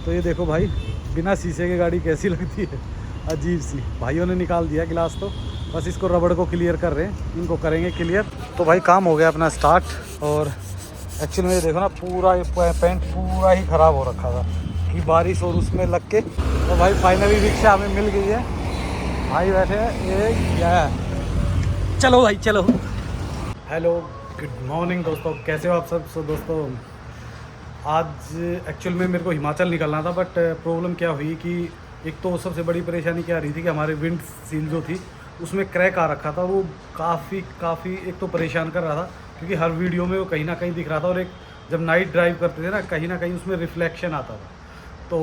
तो ये देखो भाई, बिना शीशे की गाड़ी कैसी लगती है, अजीब सी। भाइयों ने निकाल दिया गिलास, तो बस इसको रबड़ को क्लियर कर रहे हैं, इनको करेंगे क्लियर। तो भाई काम हो गया अपना स्टार्ट। और एक्चुअली में देखो ना, पूरा ये पेंट पूरा ही ख़राब हो रखा था कि बारिश और उसमें लग के। तो भाई फाइनली रिक्शा हमें मिल गई है, भाई बैठे हैं। ये क्या है, चलो भाई चलो। हेलो, गुड मॉर्निंग दोस्तों, कैसे हो आप सब। सो दोस्तों, आज एक्चुअल में मेरे को हिमाचल निकलना था, बट प्रॉब्लम क्या हुई कि एक तो सबसे बड़ी परेशानी क्या आ रही थी कि हमारे विंड सील जो थी उसमें क्रैक आ रखा था। वो काफ़ी एक तो परेशान कर रहा था, क्योंकि हर वीडियो में वो कहीं ना कहीं दिख रहा था। और एक जब नाइट ड्राइव करते थे ना कहीं उसमें रिफ्लेक्शन आता था। तो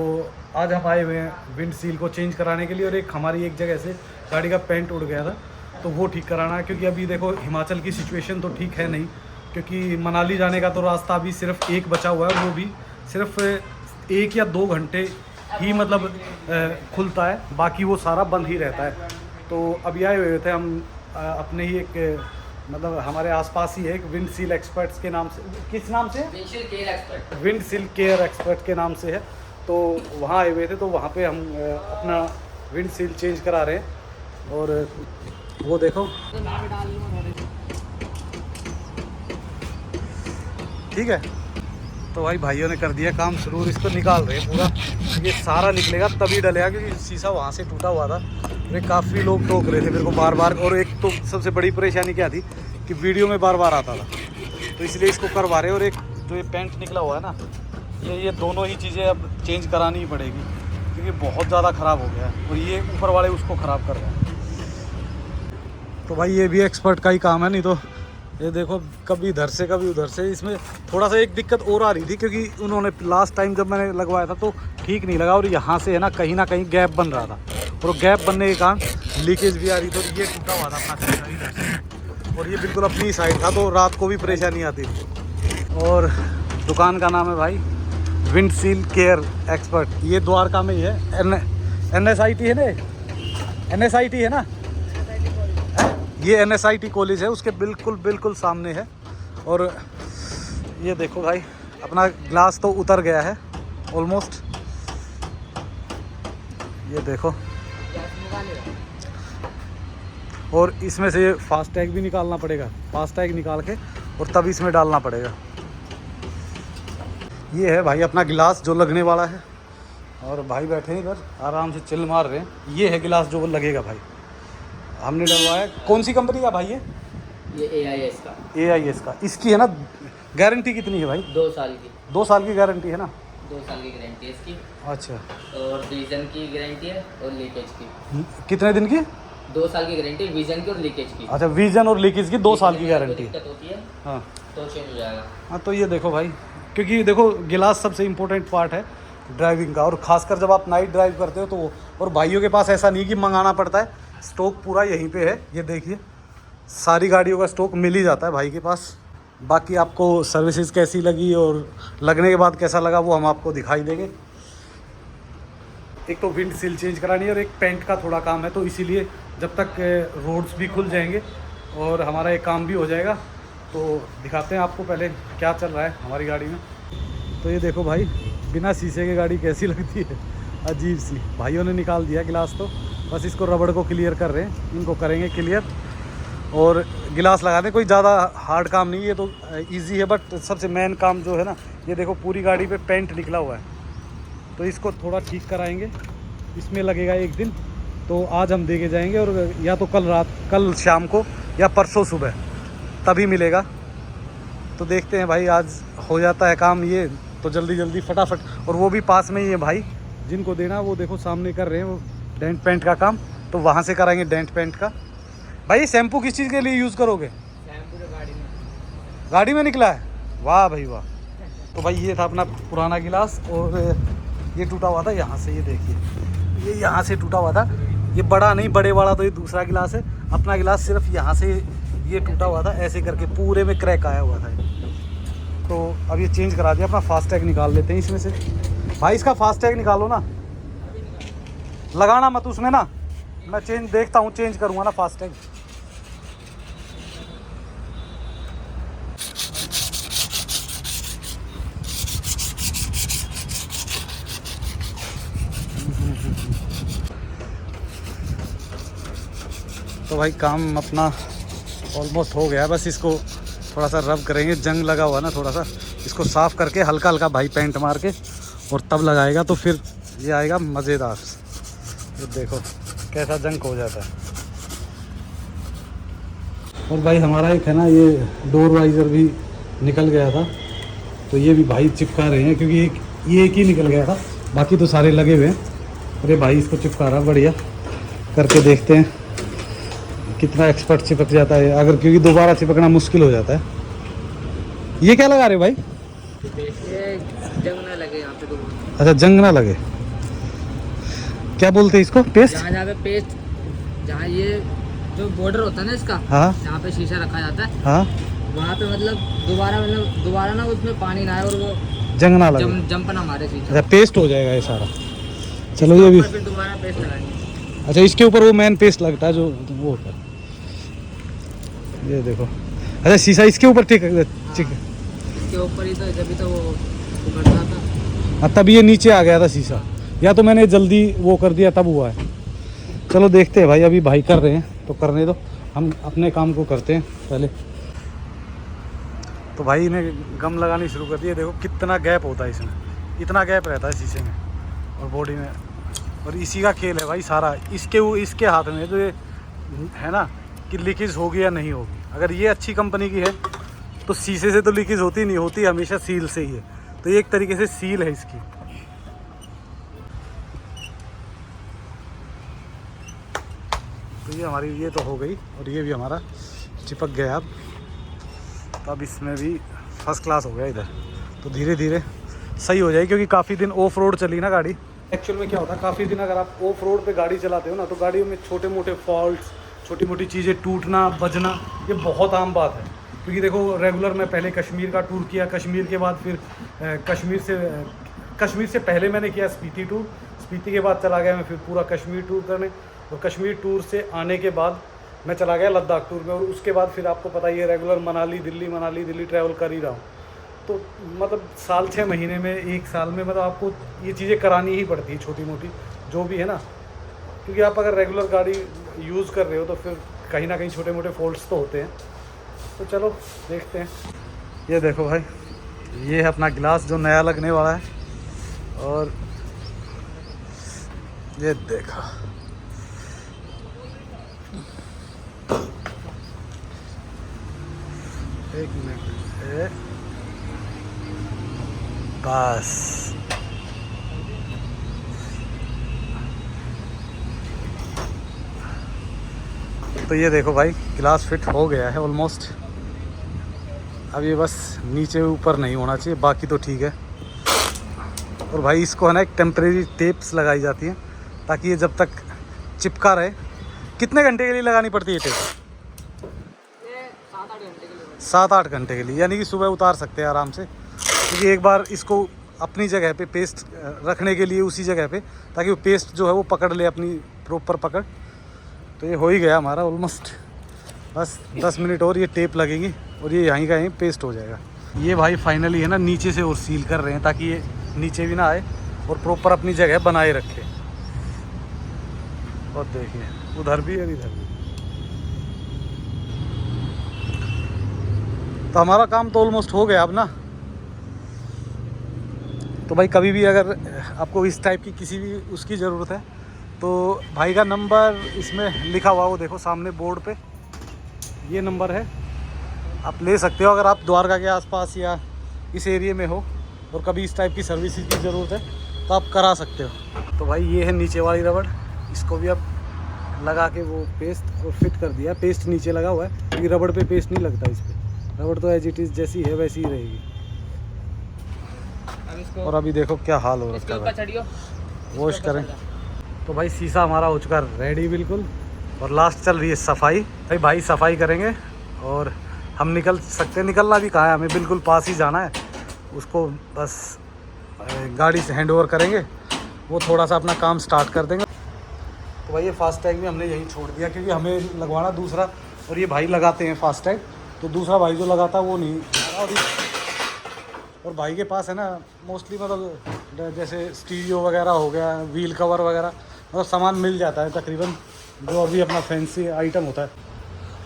आज हम आए हुए हैं विंड सील को चेंज कराने के लिए। और एक हमारी एक जगह से गाड़ी का पेंट उड़ गया था, तो वो ठीक कराना है। क्योंकि अभी देखो हिमाचल की सिचुएशन तो ठीक है नहीं, क्योंकि मनाली जाने का तो रास्ता अभी सिर्फ एक बचा हुआ है, वो भी सिर्फ 1 या 2 घंटे ही मतलब खुलता है, बाकी वो सारा बंद ही रहता है। तो अभी आए हुए थे हम अपने ही एक मतलब हमारे आसपास ही है एक विंड सील एक्सपर्ट्स के नाम से। किस नाम से? विंड सील केयर एक्सपर्ट के नाम से है। तो वहाँ आए हुए थे, तो वहाँ पे हम अपना विंड सील चेंज करा रहे हैं। और वो देखो, ठीक है। तो भाइयों ने कर दिया काम शुरू, इसको निकाल रहे हैं पूरा। ये सारा निकलेगा तभी डलेगा, क्योंकि शीशा वहाँ से टूटा हुआ था। अरे काफ़ी लोग टोक रहे थे मेरे को बार बार। और एक तो सबसे बड़ी परेशानी क्या थी कि वीडियो में बार बार आता था, तो इसलिए इसको करवा रहे हैं। और एक जो ये पेंट निकला हुआ है ना, ये दोनों ही चीज़ें अब चेंज करानी ही पड़ेगी, क्योंकि बहुत ज़्यादा ख़राब हो गया है। और ये ऊपर वाले उसको ख़राब कर रहे हैं। तो भाई ये भी एक्सपर्ट का ही काम है, नहीं तो ये देखो कभी इधर से कभी उधर से। इसमें थोड़ा सा एक दिक्कत और आ रही थी, क्योंकि उन्होंने लास्ट टाइम जब मैंने लगवाया था तो ठीक नहीं लगा। और यहाँ से है ना कहीं गैप बन रहा था, और गैप बनने के कारण लीकेज भी आ रही थी। और ये टूटा हुआ था अपना इधर से, और ये बिल्कुल अपनी साइड था, तो रात को भी परेशानी आती थी। और दुकान का नाम है भाई विंड सील केयर एक्सपर्ट। ये द्वारका में ही है। NSIT है ना, NSIT है ना, ये NSIT कॉलेज है, उसके बिल्कुल सामने है। और ये देखो भाई, अपना ग्लास तो उतर गया है ऑलमोस्ट, ये देखो। और इसमें से फास्टैग भी निकालना पड़ेगा, फास्टैग निकाल के और तब इसमें डालना पड़ेगा। ये है भाई अपना गिलास जो लगने वाला है। और भाई बैठे हैं इधर आराम से चिल मार रहे हैं। ये है गिलास जो लगेगा भाई, हमने डलवाया। कौन सी कंपनी का भाई ये AIS का। AIS का। इसकी है ना गारंटी कितनी है भाई? 2 साल की। 2 साल की गारंटी है ना? 2 साल की गारंटी है इसकी। अच्छा। और विजन की गारंटी है और लीकेज की। कितने दिन की? 2 साल की गारंटी विजन की और लीकेज की। अच्छा, विजन और लीकेज की 2 साल की गारंटी। दिक्कत होती है हाँ तो चेंज हो जाएगा। हाँ, तो ये देखो भाई, क्योंकि देखो गिलास सबसे इम्पोर्टेंट पार्ट है ड्राइविंग का। और ख़ासकर जब आप नाइट ड्राइव करते हो तो। और भाइयों के पास ऐसा नहीं कि मंगाना पड़ता है, स्टॉक पूरा यहीं पे है। ये देखिए, सारी गाड़ियों का स्टॉक मिल ही जाता है भाई के पास। बाकी आपको सर्विसेज कैसी लगी और लगने के बाद कैसा लगा वो हम आपको दिखाई देंगे। एक तो विंड सील चेंज करानी है और एक पेंट का थोड़ा काम है, तो इसीलिए जब तक रोड्स भी खुल जाएंगे और हमारा एक काम भी हो जाएगा, तो दिखाते हैं आपको पहले क्या चल रहा है हमारी गाड़ी में। तो ये देखो भाई, बिना शीशे की गाड़ी कैसी लगती है, अजीब सी। भाइयों ने निकाल दिया गिलास, तो बस इसको रबड़ को क्लियर कर रहे हैं, इनको करेंगे क्लियर और गिलास लगा दें। कोई ज़्यादा हार्ड काम नहीं है, ये तो इजी है। बट सबसे मेन काम जो है ना, ये देखो पूरी गाड़ी पे पेंट निकला हुआ है, तो इसको थोड़ा ठीक कराएंगे। इसमें लगेगा 1 दिन, तो आज हम दे के जाएंगे। और या तो कल शाम को या परसों सुबह तभी मिलेगा। तो देखते हैं भाई, आज हो जाता है काम ये तो जल्दी फटाफट। और वो भी पास में ही है भाई, जिनको देना वो देखो सामने कर रहे हैं वो डेंट पेंट का काम, तो वहाँ से कराएंगे डेंट पेंट का। भाई शैम्पू किस चीज़ के लिए यूज़ करोगे? शैम्पू तो गाड़ी में निकला है, वाह भाई वाह। तो भाई ये था अपना पुराना गिलास, और ये टूटा हुआ था यहाँ से, ये देखिए, ये यहाँ से टूटा हुआ था। ये बड़ा नहीं, बड़े वाला तो ये दूसरा गिलास है। अपना गिलास सिर्फ यहाँ से ये टूटा हुआ था, ऐसे करके पूरे में क्रैक आया हुआ था। तो अब ये चेंज करा दिया। अपना फास्टैग निकाल लेते हैं इसमें से। भाई इसका फास्टैग निकालो ना, लगाना मत उसमें ना, मैं देखता हूँ, चेंज करूँगा ना फास्टैग। तो भाई काम अपना ऑलमोस्ट हो गया है, बस इसको थोड़ा सा रब करेंगे, जंग लगा हुआ ना थोड़ा सा, इसको साफ़ करके हल्का हल्का भाई पेंट मार के और तब लगाएगा तो फिर ये आएगा मज़ेदार। ये देखो कैसा जंग हो जाता है। और भाई हमारा एक है ना ये डोर वाइज़र भी निकल गया था, तो ये भी भाई चिपका रहे हैं क्योंकि ये एक ही निकल गया था, बाकी तो सारे लगे हुए हैं। अरे भाई इसको चिपका रहा, बढ़िया करके देखते हैं कितना एक्सपर्ट चिपक जाता है, अगर क्योंकि दोबारा चिपकना मुश्किल हो जाता है। ये क्या लगा रहे भाई? ये जंग ना लगे यहाँ पे तो। अच्छा जंग ना लगे, क्या बोलते हैं इसको? पेस्ट? जहाँ पे पेस्ट, जहाँ ये जो बॉर्डर होता है ना इसका, हाँ जहाँ पे शीशा रखा जाता है, हाँ, वहाँ पे दोबारा ना उसमें पानी ना आए और वो जंग ना लगे, जंप ना मारे शीशा। अच्छा पेस्ट हो जाएगा ये सारा। चलो ये भी, फिर दोबारा पेस्ट लगाएंगे। अच्छा इसके ऊपर वो मेन पेस्ट लगता है जो वो होता है, ये देखो। अच्छा शीशा इसके ऊपर ठीक इसके ऊपर ही तो, जब तो वो उभरता था। तब ये नीचे आ गया था शीशा, या तो मैंने जल्दी वो कर दिया तब हुआ है। चलो देखते हैं भाई, अभी भाई कर रहे हैं तो करने दो, हम अपने काम को करते हैं पहले। तो भाई ने गम लगानी शुरू कर दिया, देखो कितना गैप होता है इसमें, इतना गैप रहता है शीशे में और बॉडी में, और इसी का खेल है भाई सारा, इसके हाथ में तो ये है ना कि लीकेज होगी या नहीं होगी। अगर ये अच्छी कंपनी की है तो शीशे से तो लीकेज होती नहीं, होती हमेशा सील से ही है, तो ये एक तरीके से सील है इसकी। तो ये हमारी ये तो हो गई, और ये भी हमारा चिपक गया अब, तो अब इसमें भी फर्स्ट क्लास हो गया इधर, तो धीरे धीरे सही हो जाएगी क्योंकि काफ़ी दिन ऑफ रोड चली ना गाड़ी। एक्चुअल में क्या होता है, काफ़ी दिन अगर आप ऑफ रोड पे गाड़ी चलाते हो ना, तो गाड़ियों में छोटे मोटे फॉल्ट्स, छोटी मोटी चीज़ें टूटना बजना, ये बहुत आम बात है। क्योंकि देखो रेगुलर मैं पहले कश्मीर का टूर किया, कश्मीर के बाद फिर कश्मीर से पहले मैंने किया स्पीति टूर, स्पीति के बाद चला गया मैं फिर पूरा कश्मीर टूर करने, और कश्मीर टूर से आने के बाद मैं चला गया लद्दाख टूर में, और उसके बाद फिर आपको पता ही है रेगुलर मनाली दिल्ली ट्रैवल कर ही रहा हूँ। तो मतलब साल 6 महीने में, एक साल में मतलब आपको ये चीज़ें करानी ही पड़ती है छोटी मोटी जो भी है ना, क्योंकि आप अगर रेगुलर गाड़ी यूज़ कर रहे हो तो फिर कहीं ना कहीं छोटे मोटे फॉल्ट्स तो होते हैं। तो चलो देखते हैं। ये देखो भाई, ये है अपना गिलास जो नया लगने वाला है, और ये देखो एक मिनट बस। तो ये देखो भाई गिलास फिट हो गया है ऑलमोस्ट, अब ये बस नीचे ऊपर नहीं होना चाहिए, बाकी तो ठीक है। और भाई इसको है ना एक टेम्परेरी टेप्स लगाई जाती हैं ताकि ये जब तक चिपका रहे। कितने घंटे के लिए लगानी पड़ती है टेप? 7-8 घंटे के लिए, यानी कि सुबह उतार सकते हैं आराम से, क्योंकि एक बार इसको अपनी जगह पे पेस्ट रखने के लिए उसी जगह पे, ताकि वो पेस्ट जो है वो पकड़ ले अपनी प्रॉपर पकड़। तो ये हो ही गया हमारा ऑलमोस्ट, बस 10 मिनट और ये टेप लगेगी और ये यहीं का यहीं पेस्ट हो जाएगा। ये भाई फाइनली है ना नीचे से और सील कर रहे हैं ताकि ये नीचे भी ना आए और प्रॉपर अपनी जगह बनाए रखे। और देखिए उधर भी और इधर भी। तो हमारा काम तो ऑलमोस्ट हो गया अब ना। तो भाई कभी भी अगर आपको इस टाइप की किसी भी उसकी ज़रूरत है तो भाई का नंबर इसमें लिखा हुआ, वो देखो सामने बोर्ड पे ये नंबर है, आप ले सकते हो अगर आप द्वारका के आसपास या इस एरिया में हो और कभी इस टाइप की सर्विसेज की ज़रूरत है तो आप करा सकते हो। तो भाई ये है नीचे वाली रबड़, इसको भी अब लगा के वो पेस्ट और फिट कर दिया। पेस्ट नीचे लगा हुआ है क्योंकि रबड़ पे पेस्ट नहीं लगता, इस पर रबड़ तो एज इट इज़ जैसी है वैसी ही रहेगी। और अभी देखो क्या हाल हो रखा है, वॉश करें। तो भाई शीशा हमारा हो चुका रेडी बिल्कुल, और लास्ट चल रही है सफाई। भाई सफाई करेंगे और हम निकल सकते हैं। निकलना भी कहाँ है, हमें बिल्कुल पास ही जाना है। उसको बस गाड़ी से हैंड ओवर करेंगे, वो थोड़ा सा अपना काम स्टार्ट कर देंगे। तो भाई ये फास्टैग में हमने यहीं छोड़ दिया क्योंकि हमें लगवाना दूसरा, और ये भाई लगाते हैं फास्टैग, तो दूसरा भाई जो लगाता है वो नहीं। और भाई के पास है ना मोस्टली मतलब जैसे स्टीरियो वगैरह हो गया, व्हील कवर वगैरह, मतलब सामान मिल जाता है तकरीबन, जो अभी अपना फैंसी आइटम होता है।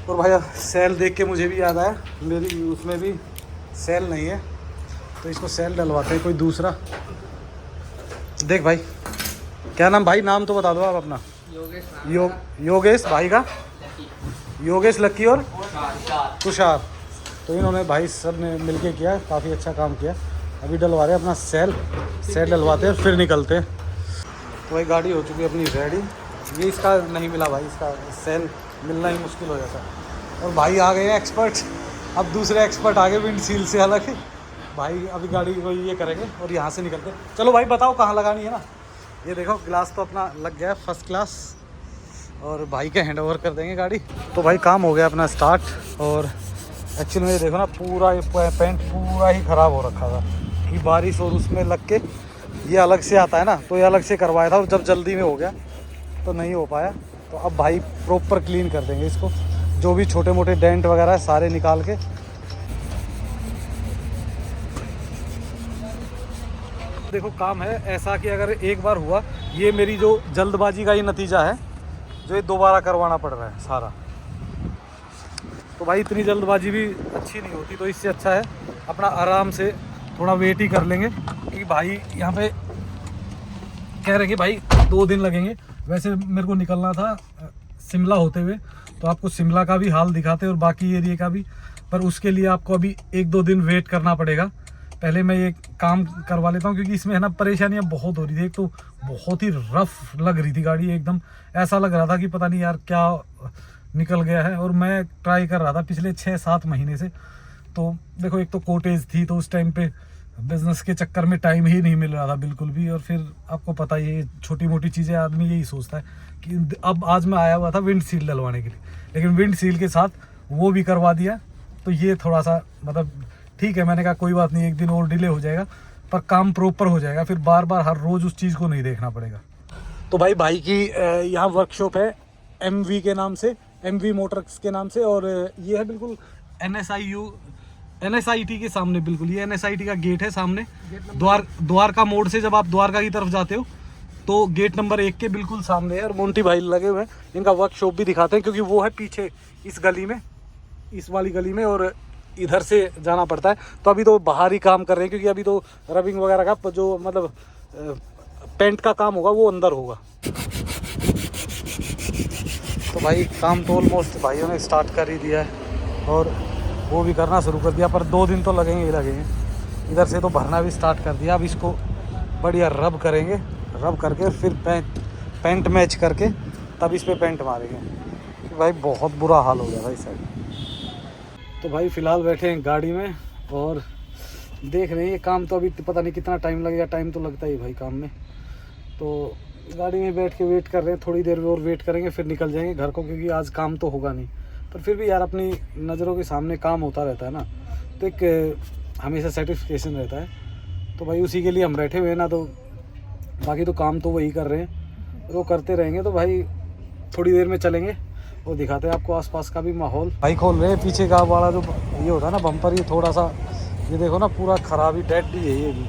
और भाई सेल देख के मुझे भी याद आया, मेरी उसमें भी सेल नहीं है, तो इसको सेल डलवाते हैं कोई दूसरा। देख भाई, क्या नाम भाई, नाम तो बता दो आप अपना। योगेश भाई का, योगेश, लक्की और तुषार। तो इन्होंने भाई सब ने मिलके किया, काफ़ी अच्छा काम किया। अभी डलवा रहे हैं अपना सेल डलवाते हैं फिर निकलते हैं। तो भाई गाड़ी हो चुकी है अपनी रेडी। ये इसका नहीं मिला भाई, इसका सेल मिलना ही मुश्किल हो जाता है। और भाई आ गए हैं एक्सपर्ट, अब दूसरे एक्सपर्ट आ गए विंड सील से। हालांकि भाई अभी गाड़ी को ये करेंगे और यहाँ से निकलते हैं। चलो भाई बताओ कहाँ लगानी है ना। ये देखो गिलास तो अपना लग गया है फर्स्ट क्लास, और भाई के हैंड ओवर कर देंगे गाड़ी। तो भाई काम हो गया अपना स्टार्ट। और एक्चुअली में ये देखो ना, पूरा ये पेंट पूरा ही ख़राब हो रखा था कि बारिश और उसमें लग के ये अलग से आता है ना, तो ये अलग से करवाया था और जब जल्दी में हो गया तो नहीं हो पाया। तो अब भाई प्रॉपर क्लीन कर देंगे इसको, जो भी छोटे मोटे डेंट वगैरह है सारे निकाल के। देखो काम है ऐसा कि अगर एक बार हुआ, ये मेरी जो जल्दबाजी का ही नतीजा है, जो ये दोबारा करवाना पड़ रहा है सारा। तो भाई इतनी जल्दबाजी भी अच्छी नहीं होती, तो इससे अच्छा है अपना आराम से थोड़ा वेट ही कर लेंगे। क्योंकि भाई यहाँ पे कह रहे हैं कि भाई 2 दिन लगेंगे। वैसे मेरे को निकलना था शिमला होते हुए, तो आपको शिमला का भी हाल दिखाते और बाकी एरिया का भी, पर उसके लिए आपको अभी 1-2 दिन वेट करना पड़ेगा। पहले मैं ये काम करवा लेता हूँ, क्योंकि इसमें है ना परेशानियाँ बहुत हो रही थी। एक तो बहुत ही रफ लग रही थी गाड़ी, एकदम ऐसा लग रहा था कि पता नहीं यार क्या निकल गया है। और मैं ट्राई कर रहा था पिछले 6-7 महीने से। तो देखो एक तो कोटेज थी, तो उस टाइम पे बिज़नेस के चक्कर में टाइम ही नहीं मिल रहा था बिल्कुल भी। और फिर आपको पता ही है छोटी मोटी चीज़ें आदमी यही सोचता है कि अब आज मैं आया हुआ था विंड सील डलवाने के लिए, लेकिन विंड सील के साथ वो भी करवा दिया। तो ये थोड़ा सा मतलब ठीक है, मैंने कहा कोई बात नहीं, 1 दिन और डिले हो जाएगा पर काम प्रॉपर हो जाएगा, फिर बार बार हर रोज़ उस चीज़ को नहीं देखना पड़ेगा। तो भाई की यहाँ वर्कशॉप है MV के नाम से, MV मोटर्स के नाम से। और ये है बिल्कुल NSIT के सामने, बिल्कुल ये NSIT का गेट है सामने। द्वारका मोड़ से जब आप द्वारका की तरफ जाते हो तो गेट नंबर 1 के बिल्कुल सामने है। और मोंटी भाई लगे हुए हैं, इनका वर्कशॉप भी दिखाते हैं, क्योंकि वो है पीछे इस गली में, इस वाली गली में, और इधर से जाना पड़ता है। तो अभी तो बाहर ही काम कर रहे हैं, क्योंकि अभी तो रबिंग वगैरह का जो मतलब पेंट का काम होगा वो अंदर होगा। तो भाई काम तो ऑलमोस्ट भाइयों ने स्टार्ट कर ही दिया है, और वो भी करना शुरू कर दिया, पर 2 दिन तो लगेंगे ही लगेंगे। इधर से तो भरना भी स्टार्ट कर दिया। अब इसको बढ़िया रब करेंगे, रब करके फिर पेंट मैच करके तब इस पर पेंट मारेंगे। भाई बहुत बुरा हाल हो गया भाई साइड। तो भाई फ़िलहाल बैठे हैं गाड़ी में और देख रहे हैं ये काम। तो अभी पता नहीं कितना टाइम लगेगा, टाइम तो लगता ही भाई काम में। तो गाड़ी में बैठ के वेट कर रहे हैं, थोड़ी देर और वेट करेंगे फिर निकल जाएंगे घर को, क्योंकि आज काम तो होगा नहीं। पर फिर भी यार अपनी नज़रों के सामने काम होता रहता है ना, तो एक हमेशा सेटिस्फिकेशन रहता है। तो भाई उसी के लिए हम बैठे हुए हैं ना, तो बाकी तो काम तो वही कर रहे हैं, वो करते रहेंगे। तो भाई थोड़ी देर में चलेंगे और दिखाते हैं आपको आसपास का भी माहौल। भाई खोल रहे हैं पीछे का वाला जो ये होता है ना बम्पर, ये थोड़ा सा ये देखो ना पूरा ख़राब ही डेड ही है ये भी,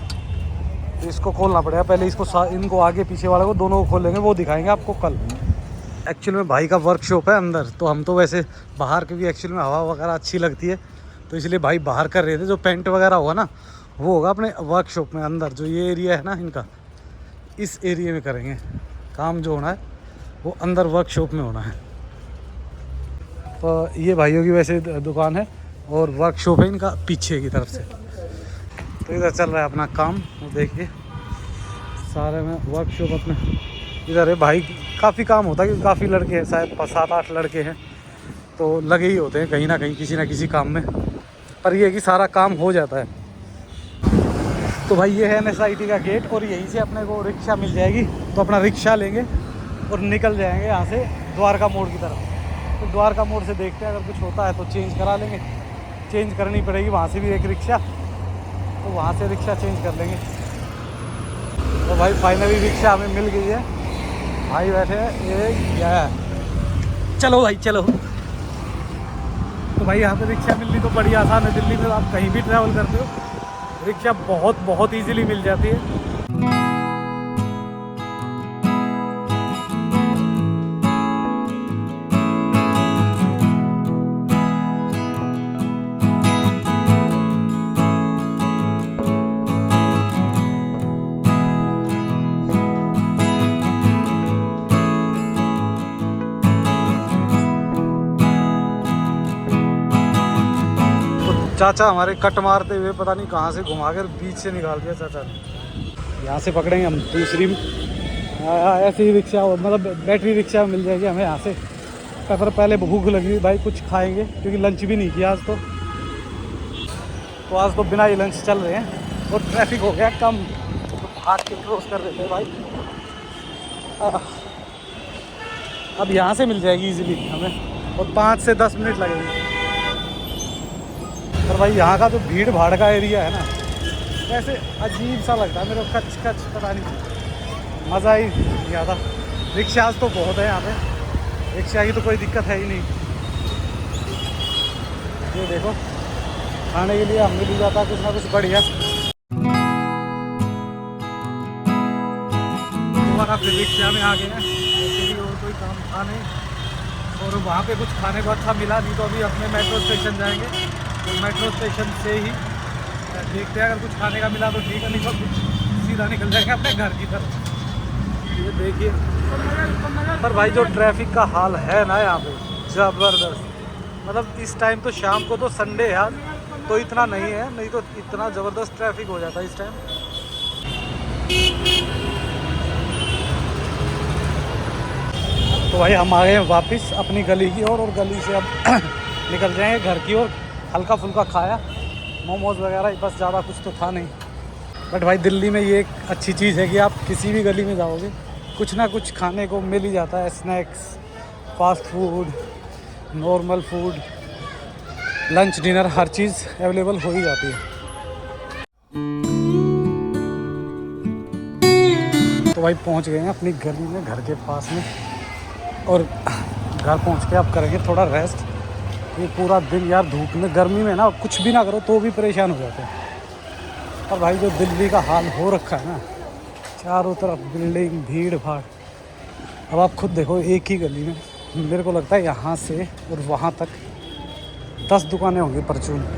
तो इसको खोलना पड़ेगा पहले। इसको इनको आगे पीछे वाले को दोनों को खोल लेंगे, वो दिखाएंगे आपको कल। एक्चुअल में भाई का वर्कशॉप है अंदर, तो हम तो वैसे बाहर, क्योंकि एक्चुअल में हवा वगैरह अच्छी लगती है, तो इसलिए भाई बाहर कर रहे थे। जो पेंट वगैरह होगा ना वो होगा अपने वर्कशॉप में अंदर। जो ये एरिया है ना इनका, इस एरिया में करेंगे काम। जो होना है वो अंदर वर्कशॉप में होना है। तो ये भाइयों की वैसे दुकान है और वर्कशॉप है इनका पीछे की तरफ से। तो इधर चल रहा है अपना काम, वो देखिए सारे में वर्कशॉप अपने इधर है। भाई काफ़ी काम होता है, क्योंकि काफ़ी लड़के हैं, शायद 7-8 लड़के हैं, तो लगे ही होते हैं कहीं ना कहीं किसी ना किसी काम में। पर ये है कि सारा काम हो जाता है। तो भाई ये है NSIT का गेट, और यहीं से अपने को रिक्शा मिल जाएगी। तो अपना रिक्शा लेंगे और निकल जाएंगे यहाँ से द्वारका मोड़ की तरफ। तो द्वारका मोड़ से देखते हैं, अगर कुछ होता है तो चेंज करा लेंगे। चेंज करनी पड़ेगी वहाँ से भी एक रिक्शा, तो वहाँ से रिक्शा चेंज कर लेंगे। तो भाई फाइनली रिक्शा हमें मिल गई है। भाई बैठे हैं, ये क्या है, चलो भाई चलो। तो भाई यहाँ पे रिक्शा मिलनी तो बड़ी आसान है। दिल्ली में आप कहीं भी ट्रैवल करते हो, रिक्शा बहुत इजीली मिल जाती है। चाचा हमारे कट मारते हुए पता नहीं कहाँ से घुमा कर बीच से निकाल दिया चाचा ने। यहाँ से पकड़ेंगे हम दूसरी ऐसी ही रिक्शा, मतलब बैटरी रिक्शा मिल जाएगी हमें यहाँ से। पर पहले भूख लगी भाई, कुछ खाएंगे क्योंकि लंच भी नहीं किया आज तो आज तो बिना ही लंच चल रहे हैं और ट्रैफिक हो गया कम, तो भाग के क्रॉस कर देते हैं भाई। अब यहाँ से मिल जाएगी इजीली हमें और 5 से 10 मिनट लगेंगे। पर भाई यहाँ का जो भीड़ भाड़ का एरिया है ना, वैसे अजीब सा लगता है मेरे को, कच कच पता नहीं, मज़ा ही नहीं आता। रिक्शाज तो बहुत है यहाँ पे, रिक्शा की तो कोई दिक्कत है ही नहीं। ये देखो खाने के लिए हम मिल जाता कुछ ना कुछ बढ़िया। दोबारा फिर रिक्शा में आ गए हैं और कोई काम था नहीं, और वहाँ पे कुछ खाने को अच्छा मिला नहीं, तो अभी अपने मेट्रो स्टेशन जाएंगे। तो मेट्रो स्टेशन से ही देखते हैं, अगर कुछ खाने का मिला तो ठीक है, नहीं तो सीधा निकल जाएंगे अपने घर की तरफ। ये देखिए, पर भाई जो ट्रैफिक का हाल है ना यहाँ पे ज़बरदस्त, मतलब इस टाइम तो शाम को तो संडे है तो इतना नहीं है, नहीं तो इतना ज़बरदस्त ट्रैफिक हो जाता है इस टाइम। तो भाई हम आ गए हैं वापस अपनी गली की ओर, और गली से अब निकल जाएंगे घर की ओर। हल्का फुल्का खाया, मोमोज़ वगैरह, बस ज़्यादा कुछ तो था नहीं। बट भाई दिल्ली में ये एक अच्छी चीज़ है कि आप किसी भी गली में जाओगे कुछ ना कुछ खाने को मिल ही जाता है। Snacks, fast food, normal food, lunch, dinner, हर चीज़ अवेलेबल हो ही जाती है। तो भाई पहुंच गए हैं अपनी गली में, घर के पास में, और घर पहुंच के अब करेंगे थोड़ा रेस्ट। ये पूरा दिन यार धूप में, गर्मी में ना कुछ भी ना करो तो भी परेशान हो जाते हैं। और भाई जो दिल्ली का हाल हो रखा है ना, चारों तरफ बिल्डिंग, भीड़ भाड़। अब आप खुद देखो, एक ही गली में मेरे को लगता है यहाँ से और वहाँ तक 10 दुकानें होंगी परचून की।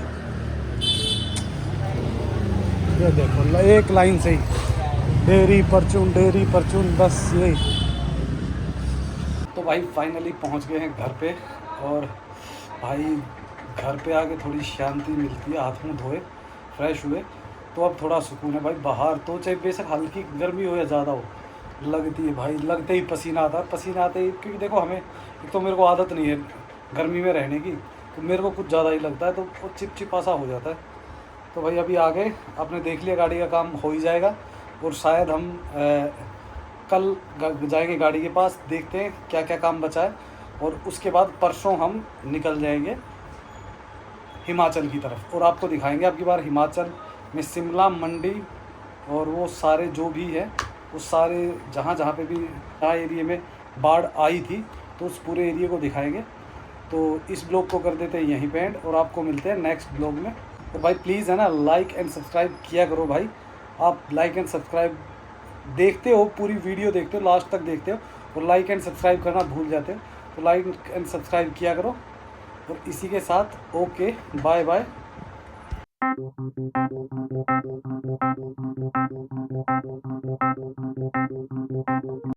ये देखो एक लाइन से ही डेयरी परचून, बस यही। तो भाई फाइनली पहुँच गए हैं घर पे, और भाई घर पे आके थोड़ी शांति मिलती है, हाथ मुँह धोए, फ्रेश हुए, तो अब थोड़ा सुकून है भाई। बाहर तो चाहे बेशक हल्की गर्मी हो या ज़्यादा हो, लगती है भाई, लगते ही पसीना आता है। पसीना आते ही, क्योंकि देखो हमें, एक तो मेरे को आदत नहीं है गर्मी में रहने की, तो मेरे को कुछ ज़्यादा ही लगता है, तो वो चिपचिपा सा हो जाता है। तो भाई अभी आ गए, आपने देख लिया गाड़ी का काम हो ही जाएगा, और शायद हम कल जाएंगे गाड़ी के पास, देखते हैं क्या क्या काम बचा है, और उसके बाद परसों हम निकल जाएंगे हिमाचल की तरफ, और आपको दिखाएंगे अब की बार हिमाचल में शिमला, मंडी और वो सारे जो भी है, उस सारे जहाँ पे भी एरिया में बाढ़ आई थी, तो उस पूरे एरिया को दिखाएंगे। तो इस ब्लॉग को कर देते हैं यहीं पे एंड, और आपको मिलते हैं नेक्स्ट ब्लॉग में। तो भाई प्लीज़ है ना, लाइक एंड सब्सक्राइब किया करो भाई। आप लाइक एंड सब्सक्राइब देखते हो, पूरी वीडियो देखते हो, लास्ट तक देखते हो, और लाइक एंड सब्सक्राइब करना भूल जाते हो, तो लाइक एंड सब्सक्राइब किया करो। और इसी के साथ ओके, बाय बाय।